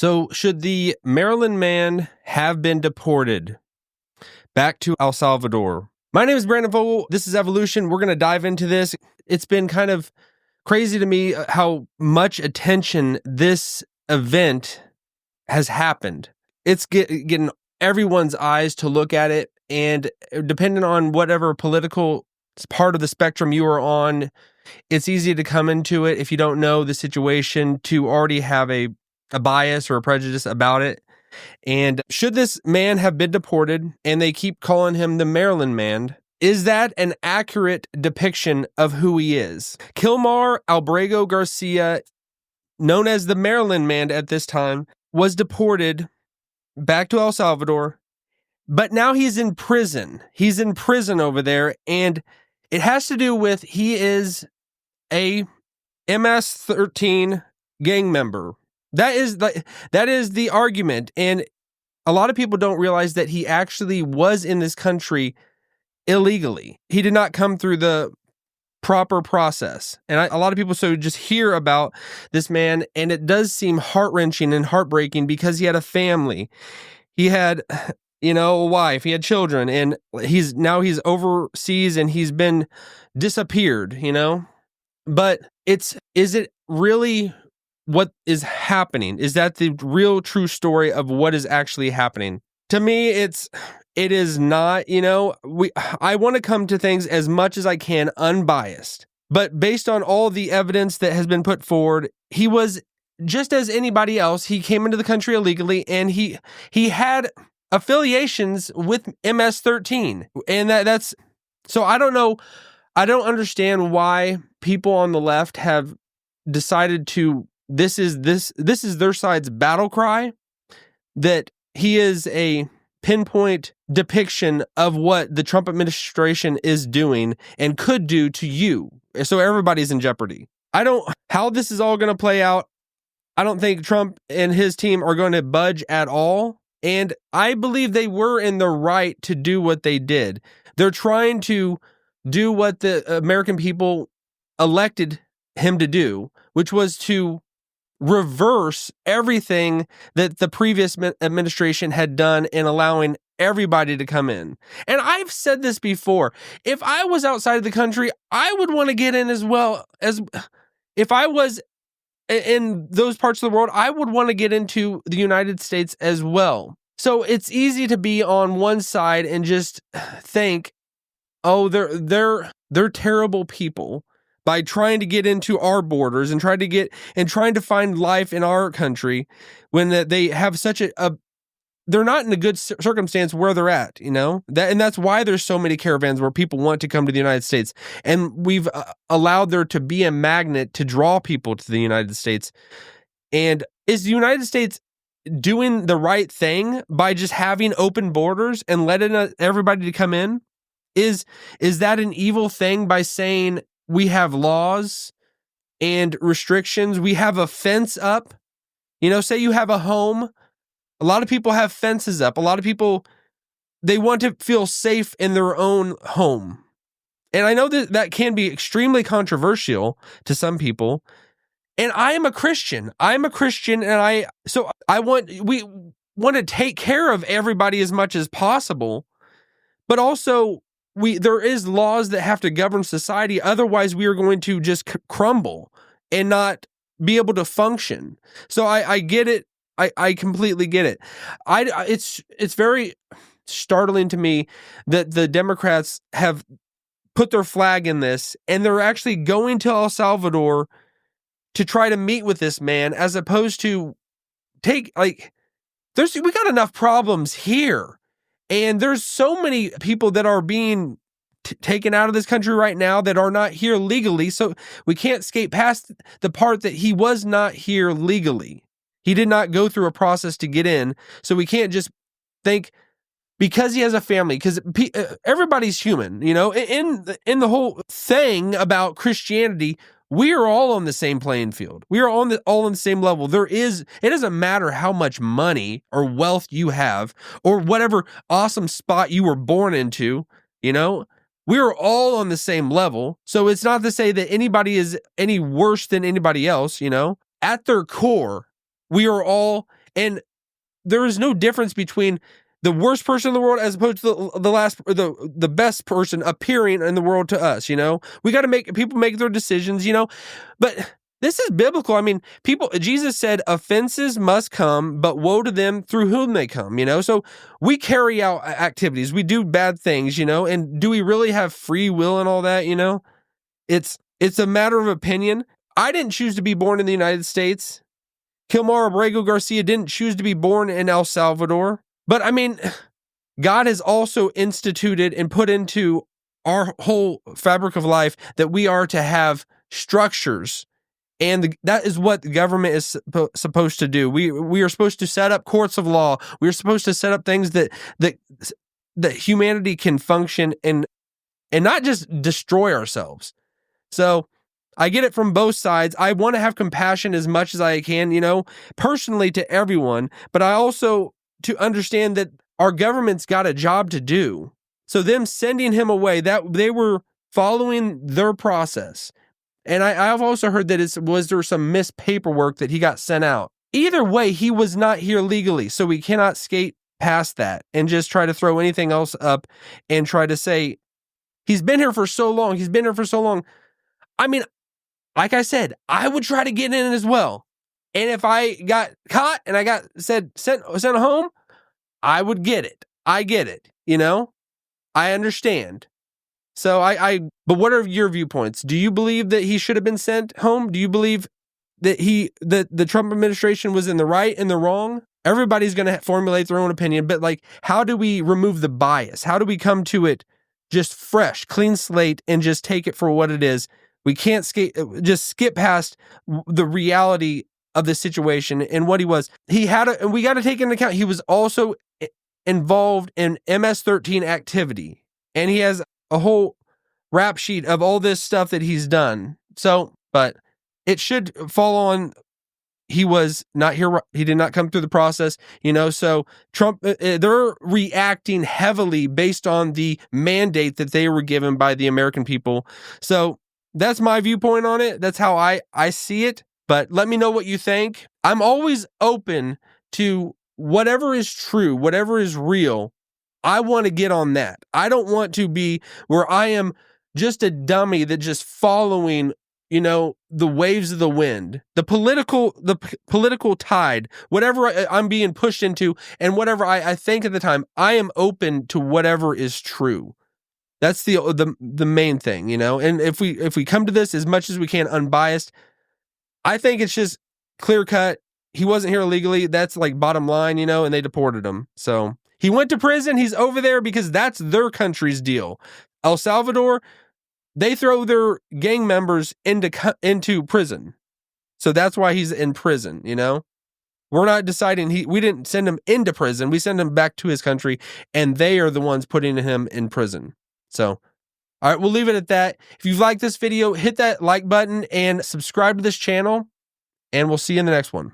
So, should the Maryland man have been deported back to El Salvador? My name is Brandon Fogal. This is Evolution. We're going to dive into this. It's been kind of crazy to me how much attention this event has happened. It's getting everyone's eyes to look at it, and depending on whatever political part of the spectrum you are on, it's easy to come into it if you don't know the situation to already have a bias or a prejudice about it. And should this man have been deported, and they keep calling him the Maryland man, is that an accurate depiction of who he is? Kilmar Albrego Garcia, known as the Maryland man at this time, was deported back to El Salvador, but now he's in prison. He's in prison over there, and it has to do with he is a MS-13 gang member. That is the argument, and a lot of people don't realize that he actually was in this country illegally. He did not come through the proper process, and a lot of people just hear about this man, and it does seem heart-wrenching and heartbreaking because he had a family. He had, a wife. He had children, and he's overseas, and he's been disappeared. But is it really what is happening? Is that the real true story of what is actually happening? To me, it is not. I want to come to things as much as I can unbiased, but based on all the evidence that has been put forward, he was just as anybody else. He came into the country illegally, and he had affiliations with MS-13, and that's so. I don't know. I don't understand why people on the left have decided to. This is their side's battle cry, that he is a pinpoint depiction of what the Trump administration is doing and could do to you. So everybody's in jeopardy. How this is all going to play out, I don't think Trump and his team are going to budge at all. And I believe they were in the right to do what they did. They're trying to do what the American people elected him to do, which was to reverse everything that the previous administration had done in allowing everybody to come in. And I've said this before. If I was outside of the country, I would want to get in as well. As if I was in those parts of the world, I would want to get into the United States as well. So it's easy to be on one side and just think, oh, they're terrible people by trying to get into our borders and trying to find life in our country when they have such they're not in a good circumstance where they're at, and that's why there's so many caravans where people want to come to the United States, and we've allowed there to be a magnet to draw people to the United States. And is the United States doing the right thing by just having open borders and letting everybody to come in? Is that an evil thing by saying we have laws and restrictions? We have a fence up. Say you have a home. A lot of people have fences up. A lot of people, they want to feel safe in their own home. And I know that can be extremely controversial to some people. And I am a Christian. I'm a Christian, and we want to take care of everybody as much as possible. But also, there is laws that have to govern society. Otherwise, we are going to just crumble and not be able to function. So I get it. I completely get it. It's very startling to me that the Democrats have put their flag in this, and they're actually going to El Salvador to try to meet with this man, as opposed to we got enough problems here. And there's so many people that are being taken out of this country right now that are not here legally. So we can't skate past the part that he was not here legally. He did not go through a process to get in. So we can't just think because he has a family, because everybody's human, in the whole thing about Christianity, we are all on the same playing field. We are all on the same level. It doesn't matter how much money or wealth you have or whatever awesome spot you were born into, we are all on the same level. So it's not to say that anybody is any worse than anybody else, At their core, We are all, and there is no difference between the worst person in the world as opposed to the best person appearing in the world to us. We got to people make their decisions. But this is biblical. I mean, Jesus said offenses must come, but woe to them through whom they come. So we carry out activities, we do bad things. And do we really have free will and all that? It's a matter of opinion. I didn't choose to be born in the United States. Kilmar Albrego Garcia didn't choose to be born in El Salvador. But I mean, God has also instituted and put into our whole fabric of life that we are to have structures. And that is what the government is supposed to do. We are supposed to set up courts of law. We are supposed to set up things that humanity can function and not just destroy ourselves. So I get it from both sides. I want to have compassion as much as I can, personally to everyone, but I also to understand that our government's got a job to do. So them sending him away, that they were following their process. And I've also heard that was there some missed paperwork that he got sent out. Either way, he was not here legally, so we cannot skate past that and just try to throw anything else up and try to say, he's been here for so long. He's been here for so long. I mean, like I said, I would try to get in as well. And if I got caught and I got sent home, I would get it. I get it. I understand. So but what are your viewpoints? Do you believe that he should have been sent home? Do you believe that the Trump administration was in the right and the wrong? Everybody's going to formulate their own opinion, but how do we remove the bias? How do we come to it just fresh, clean slate, and just take it for what it is? We can't just skip past the reality of the situation and what he was. And we got to take into account, he was also involved in MS-13 activity. And he has a whole rap sheet of all this stuff that he's done. So, but it should fall on, he was not here. He did not come through the process, so Trump, they're reacting heavily based on the mandate that they were given by the American people. So that's my viewpoint on it. That's how I see it. But let me know what you think. I'm always open to whatever is true, whatever is real. I want to get on that. I don't want to be where I am just a dummy that just following, the waves of the wind, the political tide, whatever I'm being pushed into, and whatever I think at the time. I am open to whatever is true. That's the main thing, And if we come to this as much as we can unbiased, I think it's just clear cut. He wasn't here illegally. That's bottom line, and they deported him. So he went to prison. He's over there because that's their country's deal. El Salvador, they throw their gang members into prison. So that's why he's in prison, We're not deciding we didn't send him into prison. We send him back to his country, and they are the ones putting him in prison. So, all right, we'll leave it at that. If you've liked this video, hit that like button and subscribe to this channel, and we'll see you in the next one.